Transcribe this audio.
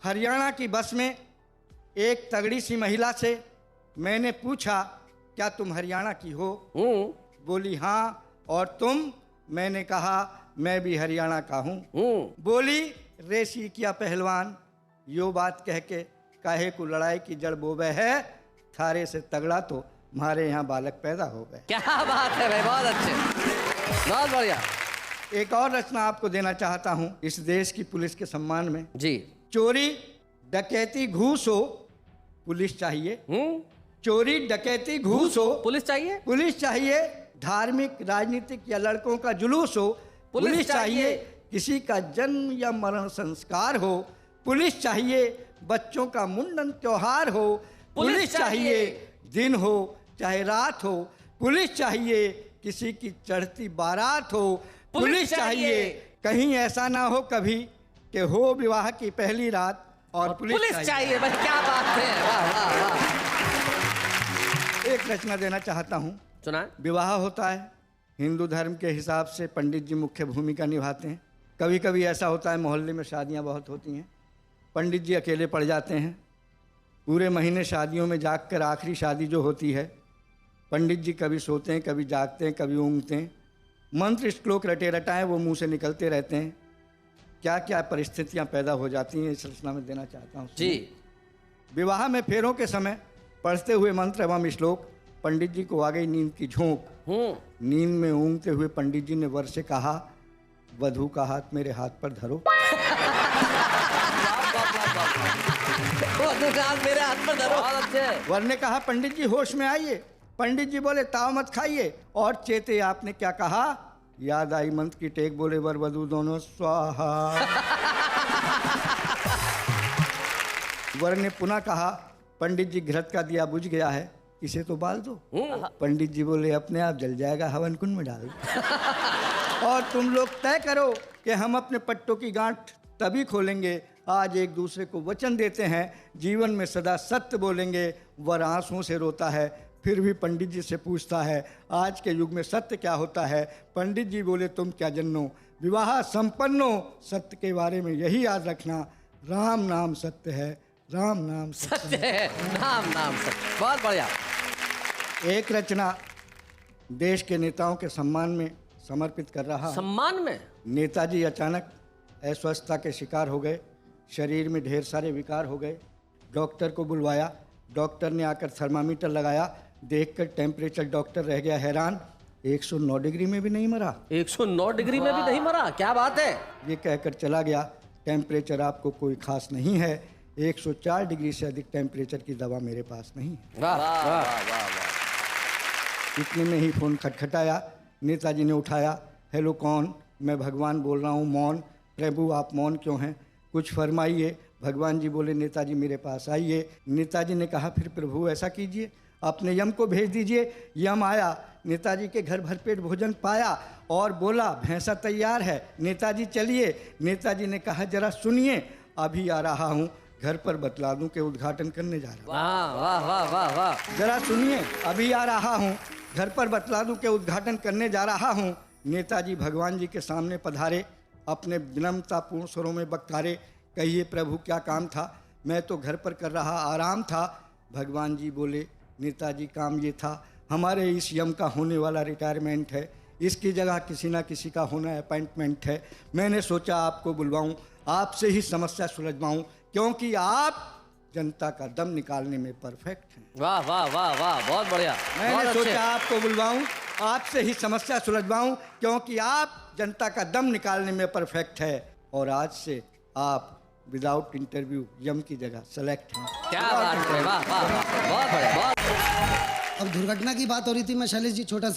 हरियाणा की बस में एक तगड़ी सी महिला से मैंने पूछा, क्या तुम हरियाणा की हो? बोली हाँ। और तुम? मैंने कहा मैं भी हरियाणा का हूँ। बोली रेसी किया पहलवान, यो बात कह के काहे को लड़ाई की जड़ बोबे है, थारे से तगड़ा तो हमारे यहाँ बालक पैदा हो गए। क्या बात है भाई, बहुत अच्छे, बहुत बढ़िया। एक और रचना आपको देना चाहता हूँ इस देश की पुलिस के सम्मान में जी। चोरी डकैती घूस हो पुलिस चाहिए। चोरी डकैती घूस हो पुलिस चाहिए। पुलिस चाहिए। धार्मिक राजनीतिक या लड़कों का जुलूस हो पुलिस चाहिए। किसी का जन्म या मरण संस्कार हो पुलिस चाहिए। बच्चों का मुंडन त्योहार हो पुलिस चाहिए। दिन हो चाहे रात हो पुलिस चाहिए। किसी की चढ़ती बारात हो पुलिस चाहिए। कहीं ऐसा ना हो कभी कि हो विवाह की पहली रात और पुलिस चाहिए। भाई क्या बात है, वाह वाह वाह। एक रचना देना चाहता हूँ। सुना। विवाह होता है, हिंदू धर्म के हिसाब से पंडित जी मुख्य भूमिका निभाते हैं। कभी कभी ऐसा होता है मोहल्ले में शादियाँ बहुत होती हैं, पंडित जी अकेले पड़ जाते हैं। पूरे महीने शादियों में जाग कर आखिरी शादी जो होती है, पंडित जी कभी सोते हैं, कभी जागते हैं, कभी ऊँघते हैं। मंत्र श्लोक रटे रटाएं वो मुंह से निकलते रहते हैं। क्या क्या परिस्थितियां पैदा हो जाती हैं इस रचना में देना चाहता हूँ जी। विवाह में फेरों के समय पढ़ते हुए मंत्र एवं श्लोक पंडित जी को आ गई नींद की झोंक। नींद में ऊँघते हुए पंडित जी ने वर से कहा, वधू का हाथ मेरे हाथ पर धरो। वधू का हाथ मेरे हाथ पर धरो। वर ने कहा, पंडित जी होश में आइए। पंडित जी बोले, ताव मत खाइए। और चेते आपने क्या कहा? याद आई मंत्र की टेक, बोले वर वधू दोनों स्वाहा। वर ने पुनः कहा, पंडित जी घृत का दिया बुझ गया है, इसे तो बाल दो। पंडित जी बोले, अपने आप जल जाएगा, हवन कुंड में डाल दो। और तुम लोग तय करो कि हम अपने पट्टों की गांठ तभी खोलेंगे, आज एक दूसरे को वचन देते हैं जीवन में सदा सत्य बोलेंगे। वर आंसुओं से रोता है, फिर भी पंडित जी से पूछता है, आज के युग में सत्य क्या होता है? पंडित जी बोले, तुम क्या जन्नो, विवाह संपन्नो, सत्य के बारे में यही याद रखना, राम नाम सत्य है, राम नाम सत्य है, राम नाम सत्य। बहुत बढ़िया। एक रचना देश के नेताओं के सम्मान में समर्पित कर रहा। सम्मान में? नेताजी अचानक अस्वस्थता के शिकार हो गए, शरीर में ढेर सारे विकार हो गए। डॉक्टर को बुलवाया, डॉक्टर ने आकर थर्मामीटर लगाया, देखकर टेम्परेचर डॉक्टर रह गया हैरान, 109 डिग्री में भी नहीं मरा। 109 डिग्री में भी नहीं मरा, क्या बात है। ये कहकर चला गया, टेम्परेचर आपको कोई खास नहीं है, 104 डिग्री से अधिक टेम्परेचर की दवा मेरे पास नहीं है। वाह वाह वाह। इतने में ही फोन खटखटाया। नेताजी ने उठाया, हेलो कौन? मैं भगवान बोल रहा हूँ। मौन? प्रभु आप मौन क्यों हैं, कुछ फरमाइए। भगवान जी बोले, नेताजी मेरे पास आइए। नेताजी ने कहा, फिर प्रभु ऐसा कीजिए, अपने यम को भेज दीजिए। यम आया, नेताजी के घर भरपेट भोजन पाया और बोला, भैंसा तैयार है, नेताजी चलिए। नेताजी ने कहा, जरा सुनिए, अभी आ रहा हूँ, घर पर बतला दूं कि उद्घाटन करने जा रहा हूँ। वाह वाह वाह वाह वाह। जरा सुनिए, अभी आ रहा हूँ, घर पर बतला दूं कि उद्घाटन करने जा रहा हूँ। नेताजी भगवान जी के सामने पधारे, अपने विनम्रतापूर्ण स्वरों में बक्कारे, कहिए प्रभु क्या काम था? मैं तो घर पर कर रहा आराम था। भगवान जी बोले, नेताजी काम ये था, हमारे इस यम का होने वाला रिटायरमेंट है, इसकी जगह किसी ना किसी का होना अपॉइंटमेंट है। मैंने सोचा आपको बुलवाऊं, आपसे ही समस्या सुलझवाऊं, क्योंकि आप जनता का दम निकालने में परफेक्ट हैं। वाह वाह वाह वाह, बहुत बढ़िया। मैंने सोचा आपको बुलवाऊं, आपसे ही समस्या सुलझवाऊं, क्योंकि आप जनता का दम निकालने में परफेक्ट है। और आज से आप विदाउट इंटरव्यू यम की जगह सेलेक्ट हैं। क्या बात है, वाह वाह, बहुत बढ़िया। अब दुर्घटना की बात हो रही थी, मैं शैलेश जी छोटा से